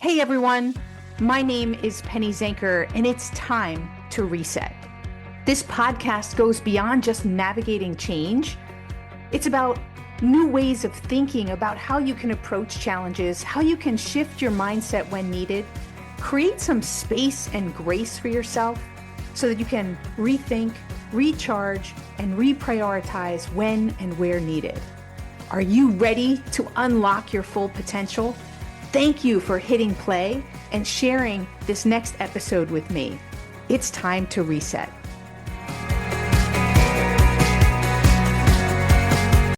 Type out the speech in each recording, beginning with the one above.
Hey everyone, my name is Penny Zanker, and it's time to reset. This podcast goes beyond just navigating change. It's about new ways of thinking about how you can approach challenges, how you can shift your mindset when needed, create some space and grace for yourself so that you can rethink, recharge, and reprioritize when and where needed. Are you ready to unlock your full potential? Thank you for hitting play and sharing this next episode with me. It's time to reset.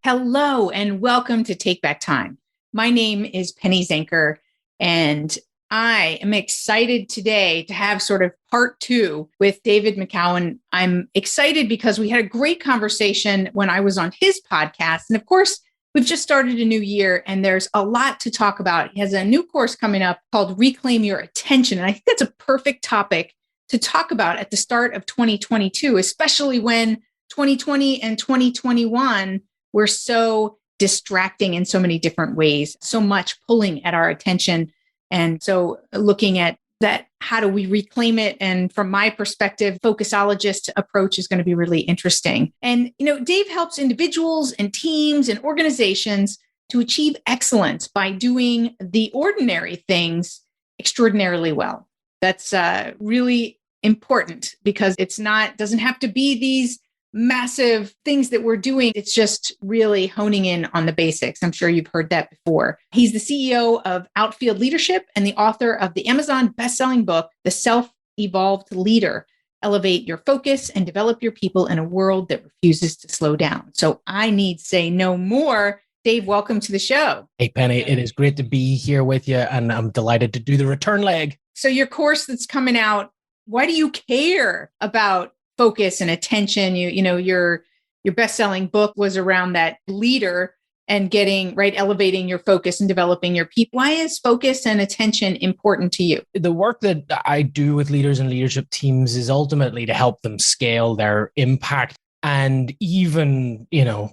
Hello, and welcome to Take Back Time. My name is Penny Zanker, and I am excited today to have sort of part two with David McKeown. I'm excited because we had a great conversation when I was on his podcast. And of course, we've just started a new year and there's a lot to talk about. He has a new course coming up called Reclaim Your Attention. And I think that's a perfect topic to talk about at the start of 2022, especially when 2020 and 2021 were so distracting in so many different ways, so much pulling at our attention. And so looking at that, how do we reclaim it? And from my perspective, focusologist approach is going to be really interesting. And, Dave helps individuals and teams and organizations to achieve excellence by doing the ordinary things extraordinarily well. That's really important because doesn't have to be these massive things that we're doing. It's just really honing in on the basics. I'm sure you've heard that before. He's the CEO of Outfield Leadership and the author of the Amazon best-selling book, The Self-Evolved Leader: Elevate Your Focus and Develop Your People in a World That Refuses to Slow Down. So I need say no more. Dave, welcome to the show. Hey, Penny, it is great to be here with you, and I'm delighted to do the return leg. So your course that's coming out, why do you care about focus and attention? Your best-selling book was around that leader and elevating your focus and developing your people. Why is focus and attention important to you? The work that I do with leaders and leadership teams is ultimately to help them scale their impact. And even,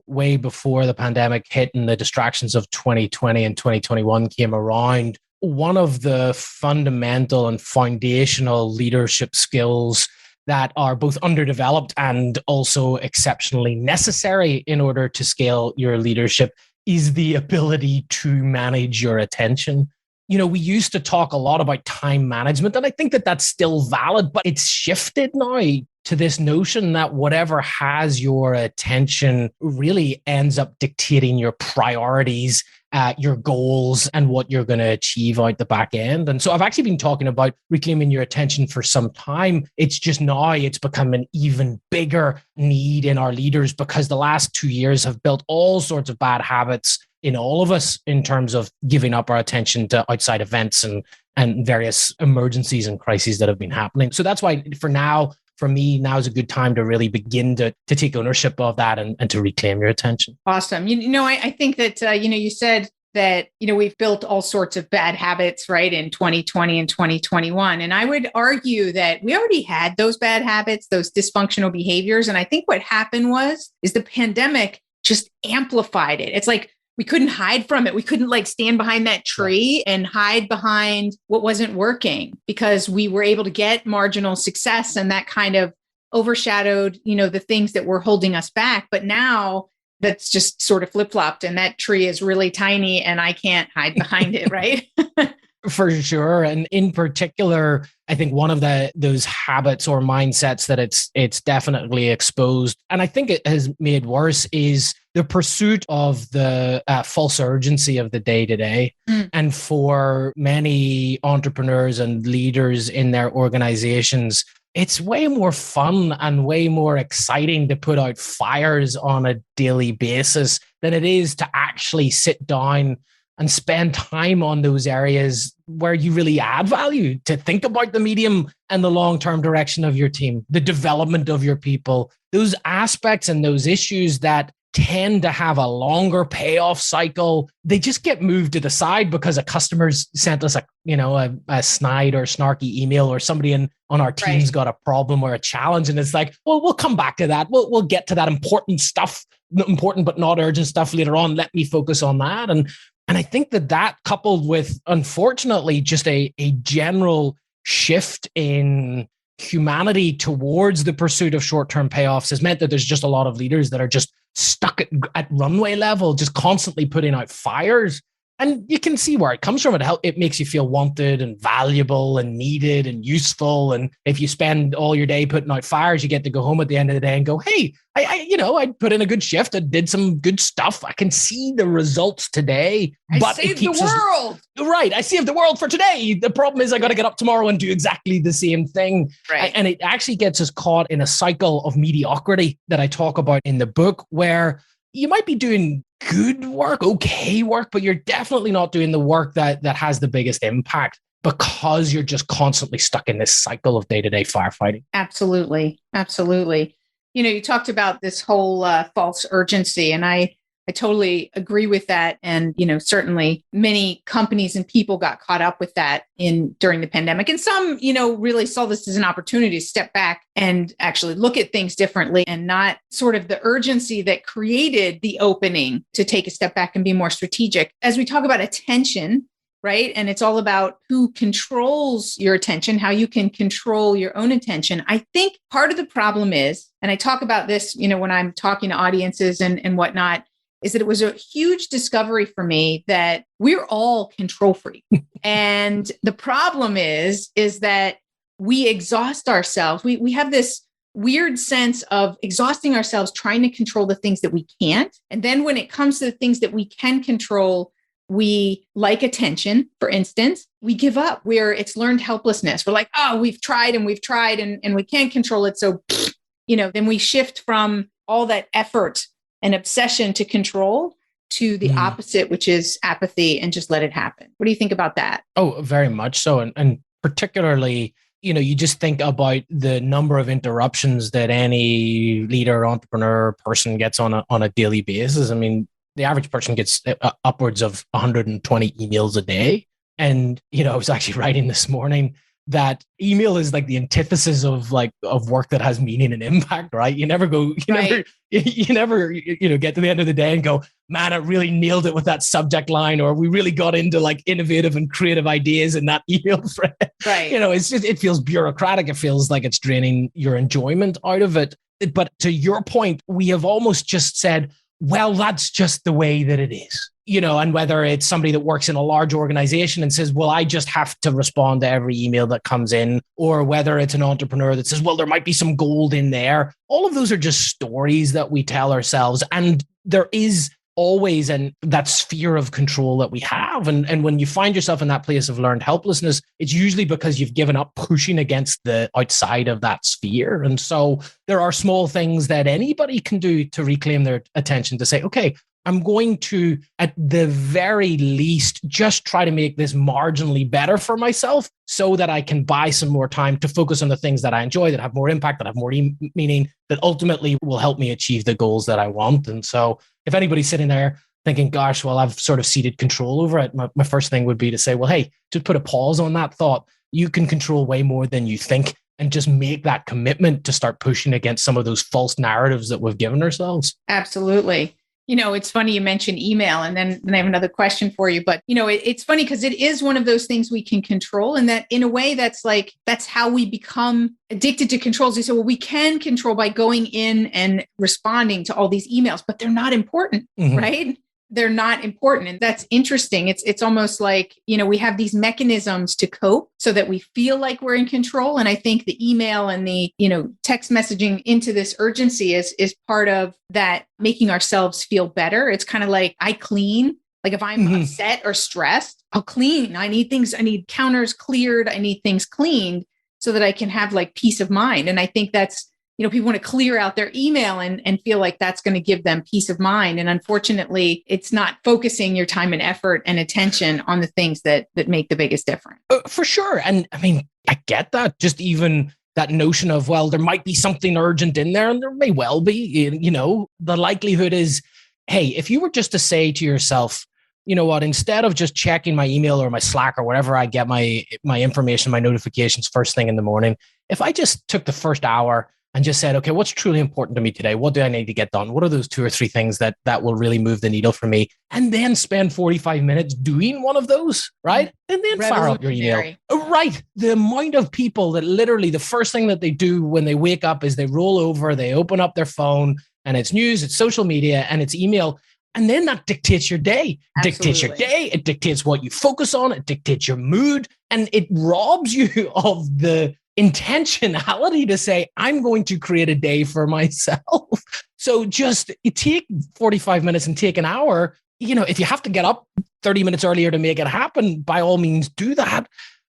way before the pandemic hit and the distractions of 2020 and 2021 came around, one of the fundamental and foundational leadership skills that are both underdeveloped and also exceptionally necessary in order to scale your leadership is the ability to manage your attention. We used to talk a lot about time management, and I think that that's still valid, but it's shifted now to this notion that whatever has your attention really ends up dictating your priorities, your goals, and what you're going to achieve out the back end. And so I've actually been talking about reclaiming your attention for some time. It's just now it's become an even bigger need in our leaders because the last 2 years have built all sorts of bad habits in all of us in terms of giving up our attention to outside events and various emergencies and crises that have been happening. So that's why for me, now is a good time to really begin to take ownership of that and to reclaim your attention. Awesome. I think that, you said that, we've built all sorts of bad habits, right, in 2020 and 2021. And I would argue that we already had those bad habits, those dysfunctional behaviors. And I think what happened is the pandemic just amplified it. It's like, we couldn't hide from it. We couldn't stand behind that tree and hide behind what wasn't working because we were able to get marginal success, and that kind of overshadowed, the things that were holding us back. But now that's just sort of flip-flopped and that tree is really tiny and I can't hide behind it, right? For sure. And in particular, I think one of those habits or mindsets that it's definitely exposed, and I think it has made worse, is the pursuit of the false urgency of the day-to-day. And for many entrepreneurs and leaders in their organizations, it's way more fun and way more exciting to put out fires on a daily basis than it is to actually sit down and spend time on those areas where you really add value, to think about the medium and the long-term direction of your team, the development of your people, those aspects and those issues that tend to have a longer payoff cycle. They just get moved to the side because a customer's sent us a snide or snarky email, or somebody on our team's got a problem or a challenge. And it's like, well, we'll come back to that. We'll get to that important stuff, important but not urgent stuff later on. Let me focus on that. And And I think that coupled with, unfortunately, just a general shift in humanity towards the pursuit of short-term payoffs has meant that there's just a lot of leaders that are just stuck at runway level, just constantly putting out fires. And you can see where it comes from. It makes you feel wanted and valuable and needed and useful. And if you spend all your day putting out fires, you get to go home at the end of the day and go, hey, I put in a good shift. I did some good stuff. I can see the results today. But I saved the world. Right. I saved the world for today. The problem is I got to get up tomorrow and do exactly the same thing. Right. And it actually gets us caught in a cycle of mediocrity that I talk about in the book, where you might be doing good work, okay work, but you're definitely not doing the work that has the biggest impact because you're just constantly stuck in this cycle of day-to-day firefighting. Absolutely. Absolutely. You talked about this whole false urgency, and I totally agree with that. And, certainly many companies and people got caught up with that during the pandemic. And some, really saw this as an opportunity to step back and actually look at things differently, and not sort of the urgency that created the opening to take a step back and be more strategic. As we talk about attention, right? And it's all about who controls your attention, how you can control your own attention. I think part of the problem is, and I talk about this, when I'm talking to audiences and whatnot, is that it was a huge discovery for me that we're all control freaks. And the problem is that we exhaust ourselves. We have this weird sense of exhausting ourselves trying to control the things that we can't. And then when it comes to the things that we can control, we, like attention, for instance, we give up, where it's learned helplessness. We're like, oh, we've tried and we can't control it. So, then we shift from all that effort and obsession to control to the opposite, which is apathy, and just let it happen. What do you think about that? Oh, very much so. And particularly, you just think about the number of interruptions that any leader, entrepreneur, person gets on a daily basis. I mean, the average person gets upwards of 120 emails a day. And, I was actually writing this morning that email is like the antithesis of work that has meaning and impact, right? You never get to the end of the day and go, man, I really nailed it with that subject line, or we really got into like innovative and creative ideas in that email thread. Right. It's just, it feels bureaucratic. It feels like it's draining your enjoyment out of it. But to your point, we have almost just said, well, that's just the way that it is. And whether it's somebody that works in a large organization and says, well, I just have to respond to every email that comes in, or whether it's an entrepreneur that says, well, there might be some gold in there. All of those are just stories that we tell ourselves. And there is always that sphere of control that we have. And when you find yourself in that place of learned helplessness, it's usually because you've given up pushing against the outside of that sphere. And so there are small things that anybody can do to reclaim their attention, to say, okay, I'm going to, at the very least, just try to make this marginally better for myself so that I can buy some more time to focus on the things that I enjoy, that have more impact, that have more meaning, that ultimately will help me achieve the goals that I want. And so if anybody's sitting there thinking, gosh, well, I've sort of ceded control over it, my first thing would be to say, well, hey, just put a pause on that thought. You can control way more than you think, and just make that commitment to start pushing against some of those false narratives that we've given ourselves. Absolutely. It's funny you mentioned email, and then I have another question for you. But, it's funny because it is one of those things we can control, and that in a way that's how we become addicted to controls. They say, well, we can control by going in and responding to all these emails, but they're not important, right? They're not important. And that's interesting. It's almost like, we have these mechanisms to cope so that we feel like we're in control. And I think the email and the, text messaging into this urgency is part of that, making ourselves feel better. It's kind of like I clean. Like if I'm upset or stressed, I'll clean. I need counters cleared. I need things cleaned so that I can have like peace of mind. And I think that's, people want to clear out their email and feel like that's going to give them peace of mind. And unfortunately, it's not focusing your time and effort and attention on the things that make the biggest difference. For sure. And I mean, I get that. Just even that notion of, well, there might be something urgent in there, and there may well be, the likelihood is, hey, if you were just to say to yourself, you know what, instead of just checking my email or my Slack or wherever I get my information, my notifications first thing in the morning, if I just took the first hour and just said, okay, what's truly important to me today? What do I need to get done? What are those 2 or 3 things that will really move the needle for me? And then spend 45 minutes doing one of those, right? And then fire up your email. Right. The amount of people that literally the first thing that they do when they wake up is they roll over, they open up their phone, and it's news, it's social media, and it's email. And then that dictates your day. Dictates your day. It dictates what you focus on. It dictates your mood. And it robs you of the intentionality to say, I'm going to create a day for myself. So just take 45 minutes and take an hour. If you have to get up 30 minutes earlier to make it happen, by all means do that.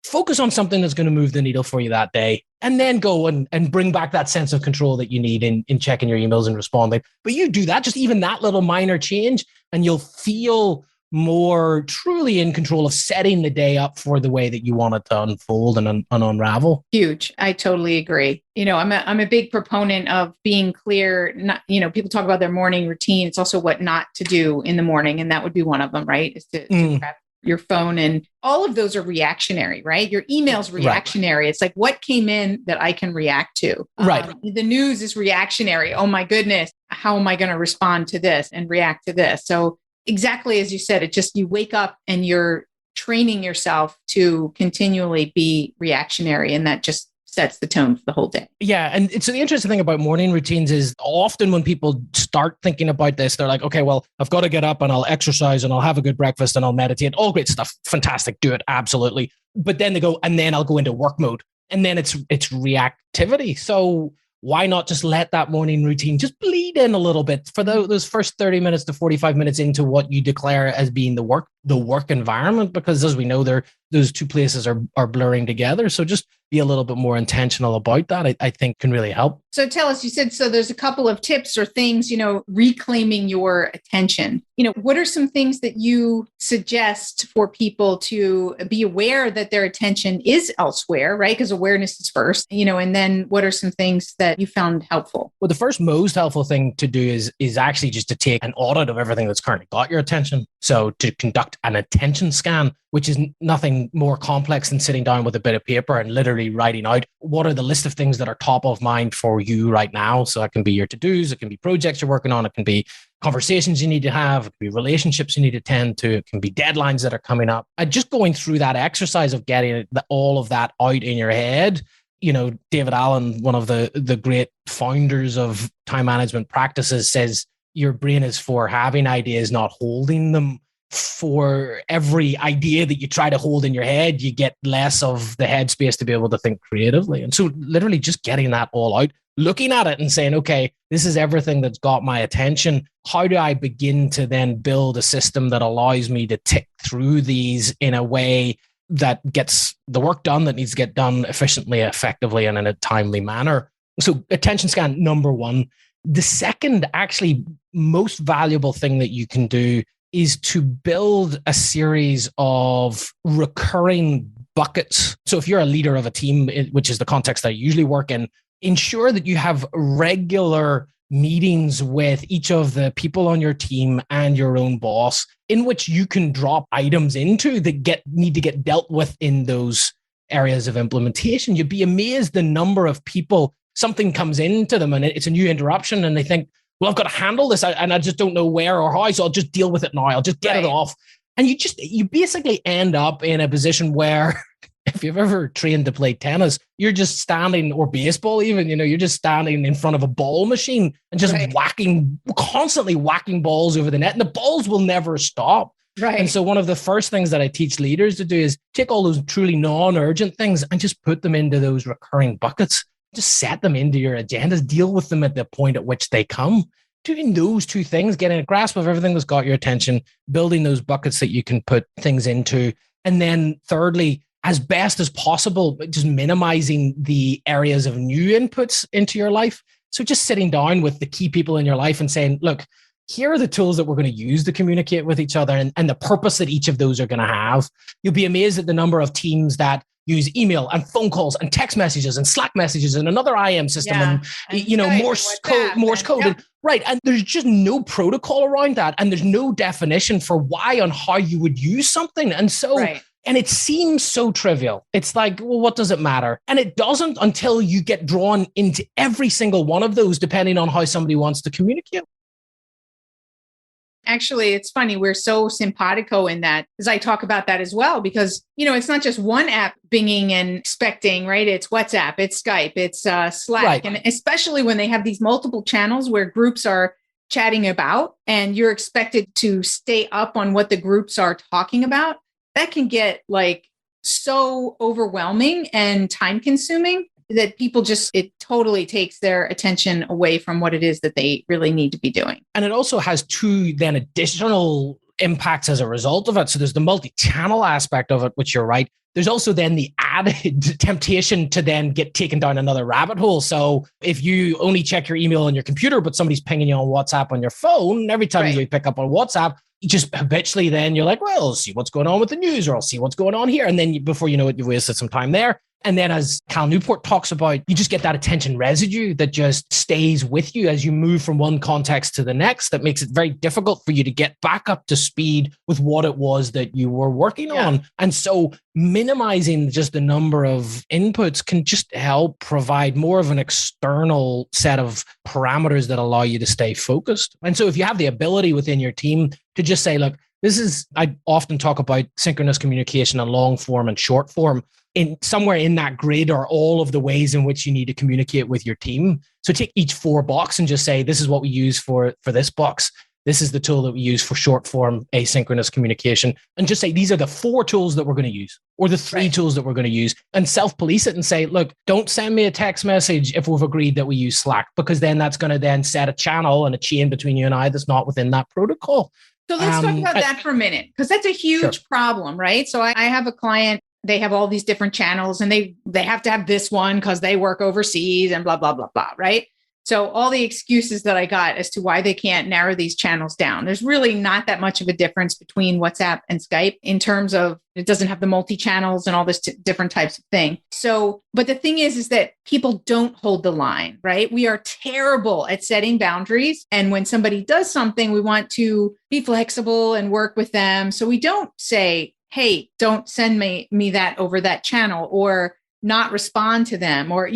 Focus on something that's going to move the needle for you that day, and then go and bring back that sense of control that you need in checking your emails and responding. But you do that, just even that little minor change, and you'll feel more truly in control of setting the day up for the way that you want it to unfold and unravel. Huge. I totally agree. I'm a big proponent of being clear. Not, people talk about their morning routine. It's also what not to do in the morning. And that would be one of them, right? Is to grab your phone, and all of those are reactionary, right? Your email's reactionary. Right. It's like, what came in that I can react to? Right. The news is reactionary. Oh my goodness. How am I going to respond to this and react to this? So exactly as you said, you wake up and you're training yourself to continually be reactionary, and that just sets the tone for the whole day. Yeah. And so the interesting thing about morning routines is often when people start thinking about this, they're like, okay, well, I've got to get up and I'll exercise and I'll have a good breakfast and I'll meditate. All great stuff. Fantastic. Do it. Absolutely. But then they go, and then I'll go into work mode. And then it's reactivity. So why not just let that morning routine just bleed in a little bit for those first 30 minutes to 45 minutes into what you declare as being the work environment? Because as we know, those two places are blurring together. So just be a little bit more intentional about that, I think can really help. So tell us, you said, so there's a couple of tips or things, reclaiming your attention. What are some things that you suggest for people to be aware that their attention is elsewhere, right? Because awareness is first, and then what are some things that you found helpful? Well, the first most helpful thing to do is actually just to take an audit of everything that's currently got your attention. So to conduct an attention scan, which is nothing more complex than sitting down with a bit of paper and literally writing out what are the list of things that are top of mind for you right now. So that can be your to-dos, it can be projects you're working on, it can be conversations you need to have, it can be relationships you need to tend to, it can be deadlines that are coming up. And just going through that exercise of getting all of that out in your head. David Allen, one of the great founders of time management practices, says your brain is for having ideas, not holding them. For every idea that you try to hold in your head, you get less of the headspace to be able to think creatively. And so literally just getting that all out, looking at it and saying, okay, this is everything that's got my attention. How do I begin to then build a system that allows me to tick through these in a way that gets the work done that needs to get done efficiently, effectively, and in a timely manner? So attention scan, number one. The second, actually most valuable thing that you can do is to build a series of recurring buckets. So if you're a leader of a team, which is the context that I usually work in, ensure that you have regular meetings with each of the people on your team and your own boss, in which you can drop items into that need to get dealt with in those areas of implementation. You'd be amazed the number of people, something comes into them and it's a new interruption and they think, well, I've got to handle this and I just don't know where or how, so I'll just deal with it now. I'll just get it off. And you basically end up in a position where if you've ever trained to play tennis, you're just standing, or baseball even, you're just standing in front of a ball machine and just constantly whacking balls over the net, and the balls will never stop. Right. And so one of the first things that I teach leaders to do is take all those truly non-urgent things and just put them into those recurring buckets. Just set them into your agendas, deal with them at the point at which they come. Doing those two things, getting a grasp of everything that's got your attention, building those buckets that you can put things into. And then thirdly, as best as possible, just minimizing the areas of new inputs into your life. So just sitting down with the key people in your life and saying, look, here are the tools that we're going to use to communicate with each other and the purpose that each of those are going to have. You'll be amazed at the number of teams that use email and phone calls and text messages and Slack messages and another IM system and Morse code. Yep. Right. And there's just no protocol around that. And there's no definition for why and how you would use something. And so And it seems so trivial. It's like, well, what does it matter? And it doesn't until you get drawn into every single one of those, depending on how somebody wants to communicate. Actually, it's funny. We're so simpatico in that, as I talk about that as well, because, it's not just one app binging and expecting, right? It's WhatsApp, it's Skype, it's Slack. Right. And especially when they have these multiple channels where groups are chatting about and you're expected to stay up on what the groups are talking about, that can get like so overwhelming and time consuming that people it totally takes their attention away from what it is that they really need to be doing. And it also has two then additional impacts as a result of it. So there's the multi-channel aspect of it, which you're right. There's also then the added temptation to then get taken down another rabbit hole. So if you only check your email on your computer, but somebody's pinging you on WhatsApp on your phone, every time you pick up on WhatsApp, you just habitually then you're like, well, I'll see what's going on with the news, or I'll see what's going on here. And then before you know it, you've wasted some time there. And then as Cal Newport talks about, you just get that attention residue that just stays with you as you move from one context to the next. That makes it very difficult for you to get back up to speed with what it was that you were working on. And so minimizing just the number of inputs can just help provide more of an external set of parameters that allow you to stay focused. And so if you have the ability within your team to just say, look, I often talk about synchronous communication and long form and short form. Somewhere in that grid are all of the ways in which you need to communicate with your team. So take each 4 box and just say, this is what we use for this box. This is the tool that we use for short form asynchronous communication. And just say, these are the 4 tools that we're going to use, or the 3 tools that we're going to use, and self-police it and say, look, don't send me a text message if we've agreed that we use Slack, because then that's going to then set a channel and a chain between you and I that's not within that protocol. So let's talk about that for a minute, because that's a huge problem, right? So I have a client. They have all these different channels and they have to have this one because they work overseas and blah, blah, blah, blah, right? So all the excuses that I got as to why they can't narrow these channels down. There's really not that much of a difference between WhatsApp and Skype in terms of it doesn't have the multi-channels and all this different types of thing. So, but the thing is that people don't hold the line, right? We are terrible at setting boundaries. And when somebody does something, we want to be flexible and work with them. So we don't say, hey, don't send me that over that channel, or not respond to them, or,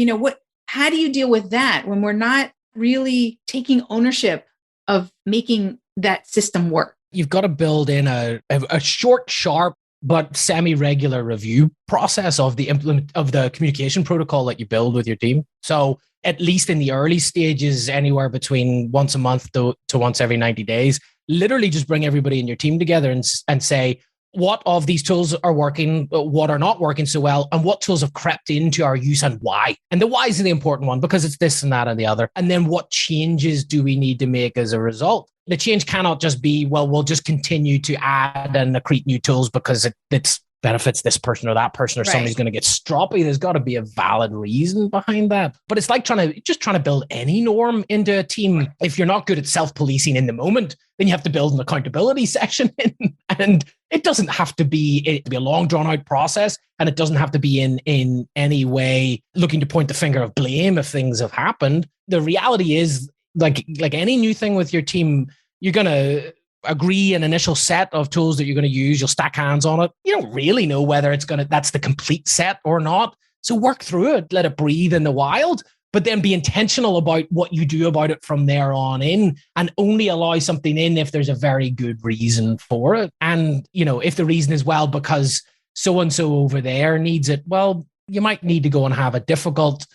how do you deal with that when we're not really taking ownership of making that system work? You've got to build in a short, sharp, but semi-regular review process of the communication protocol that you build with your team. So at least in the early stages, anywhere between once a month to once every 90 days, literally just bring everybody in your team together and say, what of these tools are working, what are not working so well, and what tools have crept into our use and why. And the why is the important one, because it's this and that and the other. And then what changes do we need to make as a result? The change cannot just be, well, we'll just continue to add and accrete new tools because it benefits this person or that person, or somebody's going to get stroppy. There's got to be a valid reason behind that. But it's like trying to build any norm into a team. If you're not good at self-policing in the moment, then you have to build an accountability section in. And it doesn't have to be a long drawn out process. And it doesn't have to be in any way looking to point the finger of blame if things have happened. The reality is, like any new thing with your team, you're going to agree an initial set of tools that you're going to use. You'll stack hands on it. You don't really know whether that's the complete set or not. So work through it, let it breathe in the wild, but then be intentional about what you do about it from there on in, and only allow something in if there's a very good reason for it. And, if the reason is, well, because so-and-so over there needs it, well, you might need to go and have a difficult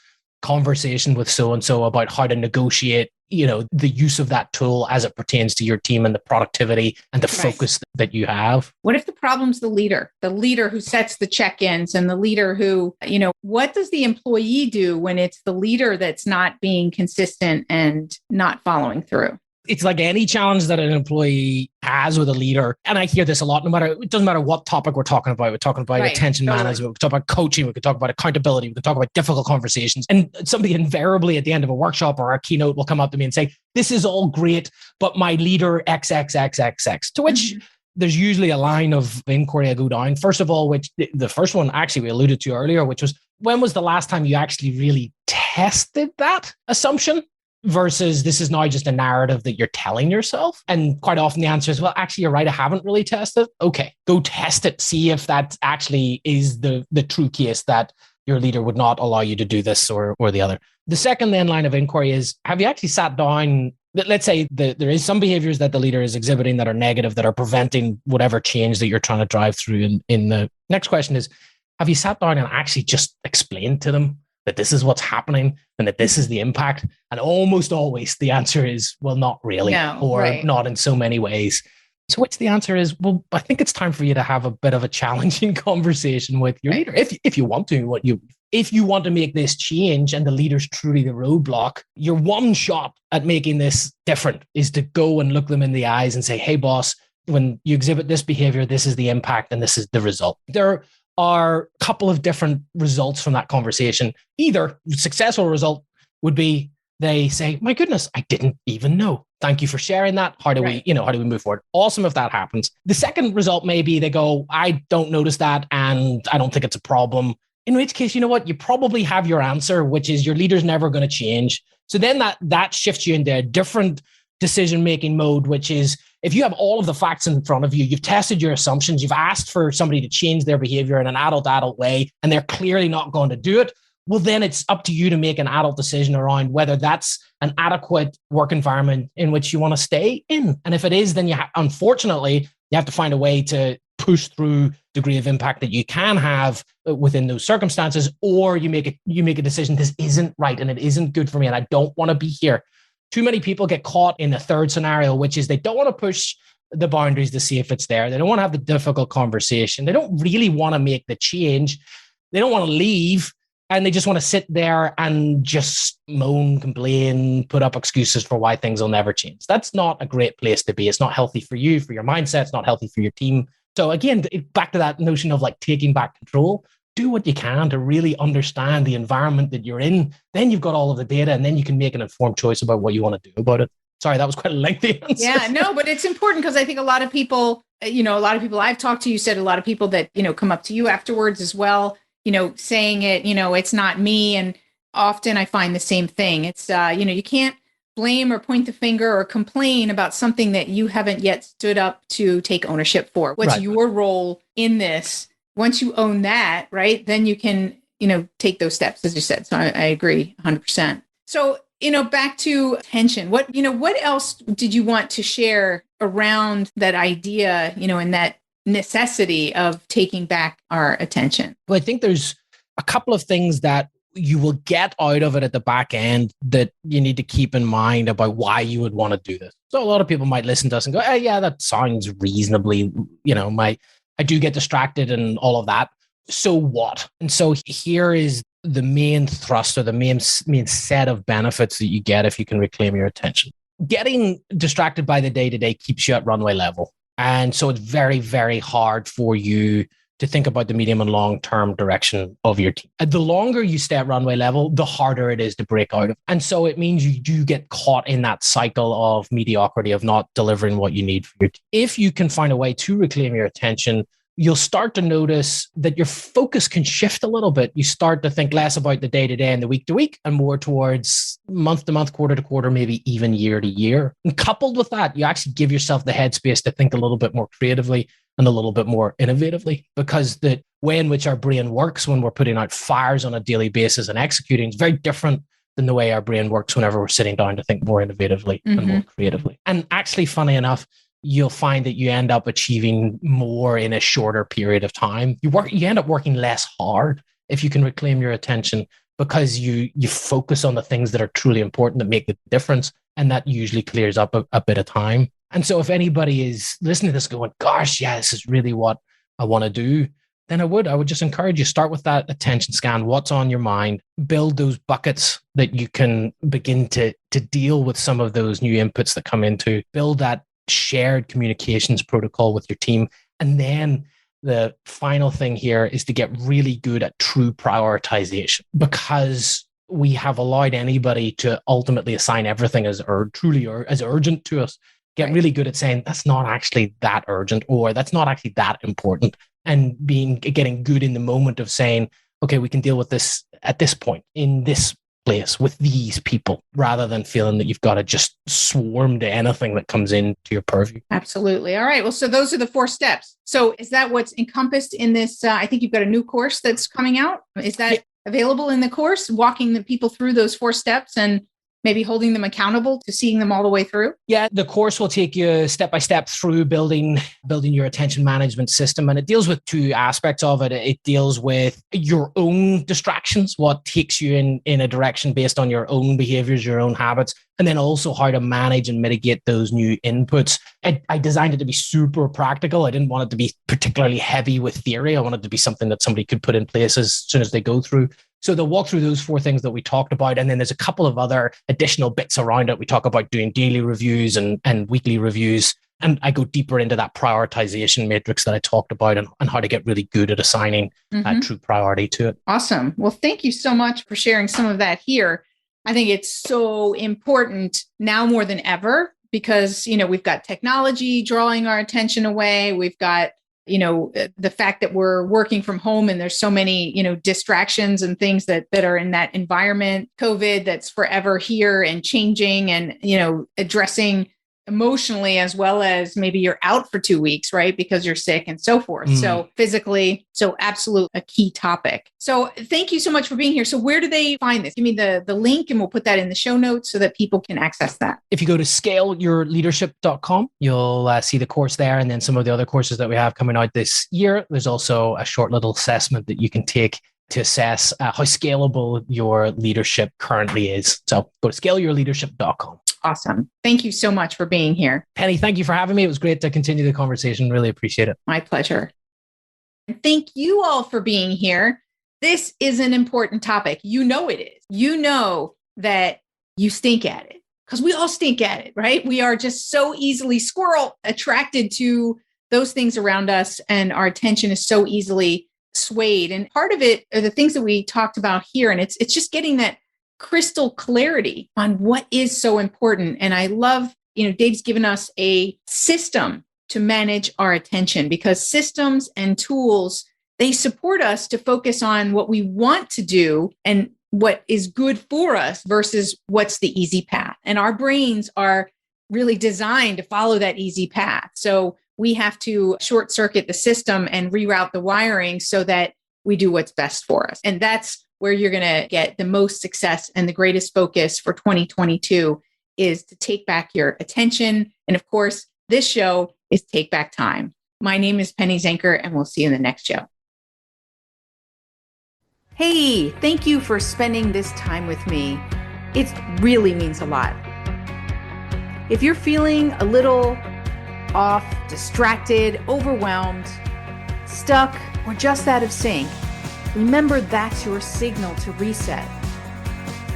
conversation with so-and-so about how to negotiate the use of that tool as it pertains to your team and the productivity and the focus that you have. What if the problem's the leader who sets the check-ins, and the leader who, what does the employee do when it's the leader that's not being consistent and not following through? It's like any challenge that an employee has with a leader. And I hear this a lot, it doesn't matter what topic we're talking about. We're talking about attention management. We could talk about coaching. We could talk about accountability. We could talk about difficult conversations. And somebody invariably at the end of a workshop or a keynote will come up to me and say, this is all great, but my leader XXXXX, to which there's usually a line of inquiry I go down. First of all, which the first one actually we alluded to earlier, which was, when was the last time you actually really tested that assumption? versus this is now just a narrative that you're telling yourself. And quite often the answer is, well, actually, you're right. I haven't really tested. Okay, go test it. See if that actually is the true case that your leader would not allow you to do this or the other. The second then line of inquiry is, have you actually sat down? Let's say that there is some behaviors that the leader is exhibiting that are negative, that are preventing whatever change that you're trying to drive through. In the next question is, have you sat down and actually just explained to them that this is what's happening and that this is the impact? And almost always the answer is, well, not really, not in so many ways. To which the answer is, well, I think it's time for you to have a bit of a challenging conversation with your leader. If you want to, if you want to make this change and the leader's truly the roadblock, your one shot at making this different is to go and look them in the eyes and say, hey, boss, when you exhibit this behavior, this is the impact and this is the result. There are a couple of different results from that conversation. Either successful result would be they say, my goodness, I didn't even know. Thank you for sharing that. How do we move forward? Awesome if that happens. The second result may be they go, I don't notice that and I don't think it's a problem. In which case, you know what? You probably have your answer, which is your leader's never going to change. So then that shifts you into a different decision-making mode, which is if you have all of the facts in front of you, you've tested your assumptions, you've asked for somebody to change their behavior in an adult way, and they're clearly not going to do it, well, then it's up to you to make an adult decision around whether that's an adequate work environment in which you want to stay in. And if it is, then unfortunately, you have to find a way to push through degree of impact that you can have within those circumstances, or you make a decision, this isn't right and it isn't good for me and I don't want to be here. Too many people get caught in the third scenario, which is they don't want to push the boundaries to see if it's there. They don't want to have the difficult conversation. They don't really want to make the change. They don't want to leave. And they just want to sit there and just moan, complain, put up excuses for why things will never change. That's not a great place to be. It's not healthy for you, for your mindset. It's not healthy for your team. So again, back to that notion of like taking back control, do what you can to really understand the environment that you're in. Then you've got all of the data and then you can make an informed choice about what you want to do about it. Sorry, that was quite a lengthy answer. Yeah, no, but it's important because I think a lot of people I've talked to, you said a lot of people that, come up to you afterwards as well, saying it, it's not me. And often I find the same thing. It's, you can't blame or point the finger or complain about something that you haven't yet stood up to take ownership for. What's your role in this? Once you own that, right, then you can, take those steps, as you said. So I agree 100%. So, back to attention, what else did you want to share around that idea, and that necessity of taking back our attention? Well, I think there's a couple of things that you will get out of it at the back end that you need to keep in mind about why you would want to do this. So a lot of people might listen to us and go, hey, yeah, that sounds reasonably, I do get distracted and all of that. So what? And so here is the main thrust or the main set of benefits that you get if you can reclaim your attention. Getting distracted by the day-to-day keeps you at runway level. And so it's very, very hard for you to think about the medium and long-term direction of your team. The longer you stay at runway level, the harder it is to break out of. And so it means you do get caught in that cycle of mediocrity, of not delivering what you need for your team. If you can find a way to reclaim your attention, you'll start to notice that your focus can shift a little bit. You start to think less about the day-to-day and the week-to-week and more towards month-to-month, quarter-to-quarter, maybe even year-to-year. And coupled with that, you actually give yourself the headspace to think a little bit more creatively and a little bit more innovatively, because the way in which our brain works when we're putting out fires on a daily basis and executing is very different than the way our brain works whenever we're sitting down to think more innovatively and more creatively. And actually, funny enough, you'll find that you end up achieving more in a shorter period of time. You end up working less hard if you can reclaim your attention, because you focus on the things that are truly important, that make the difference. And that usually clears up a bit of time. And so if anybody is listening to this going, gosh, yeah, this is really what I want to do, then I would just encourage you, start with that attention scan. What's on your mind? Build those buckets that you can begin to deal with some of those new inputs that come into. Build that shared communications protocol with your team. And then the final thing here is to get really good at true prioritization, because we have allowed anybody to ultimately assign everything as urgent to us. Get really good at saying that's not actually that urgent, or that's not actually that important, and getting good in the moment of saying, okay, we can deal with this at this point in this place with these people rather than feeling that you've got to just swarm to anything that comes into your purview. Absolutely. All right. Well, so those are the 4 steps. So is that what's encompassed in this? I think you've got a new course that's coming out. Is that available in the course, walking the people through those 4 steps and maybe holding them accountable to seeing them all the way through? Yeah, the course will take you step by step through building your attention management system. And it deals with 2 aspects of it. It deals with your own distractions, what takes you in a direction based on your own behaviors, your own habits, and then also how to manage and mitigate those new inputs. I designed it to be super practical. I didn't want it to be particularly heavy with theory. I wanted it to be something that somebody could put in place as soon as they go through. So they'll walk through those 4 things that we talked about. And then there's a couple of other additional bits around it. We talk about doing daily reviews and weekly reviews. And I go deeper into that prioritization matrix that I talked about and how to get really good at assigning true priority to it. Awesome. Well, thank you so much for sharing some of that here. I think it's so important now more than ever because, we've got technology drawing our attention away. We've got the fact that we're working from home and there's so many, distractions and things that are in that environment, COVID that's forever here and changing and, addressing emotionally as well as maybe you're out for 2 weeks, right? Because you're sick and so forth. So physically, so absolute a key topic. So thank you so much for being here. So where do they find this? Give me the link and we'll put that in the show notes so that people can access that. If you go to scaleyourleadership.com, you'll see the course there and then some of the other courses that we have coming out this year. There's also a short little assessment that you can take to assess how scalable your leadership currently is. So go to scaleyourleadership.com. Awesome. Thank you so much for being here. Penny, thank you for having me. It was great to continue the conversation. Really appreciate it. My pleasure. And thank you all for being here. This is an important topic. You know it is. You know that you stink at it because we all stink at it, right? We are just so easily attracted to those things around us and our attention is so easily swayed. And part of it are the things that we talked about here. And it's just getting that crystal clarity on what is so important. And I love, Dave's given us a system to manage our attention because systems and tools, they support us to focus on what we want to do and what is good for us versus what's the easy path. And our brains are really designed to follow that easy path. So we have to short circuit the system and reroute the wiring so that we do what's best for us. And that's where you're going to get the most success and the greatest focus for 2022 is to take back your attention. And of course, this show is Take Back Time. My name is Penny Zanker, and we'll see you in the next show. Hey, thank you for spending this time with me. It really means a lot. If you're feeling a little off, distracted, overwhelmed, stuck, or just out of sync, remember that's your signal to reset.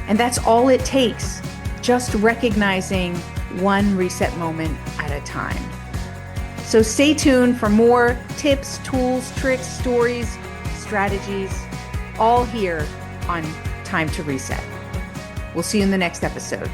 And that's all it takes, just recognizing one reset moment at a time. So stay tuned for more tips, tools, tricks, stories, strategies, all here on Time to Reset. We'll see you in the next episode.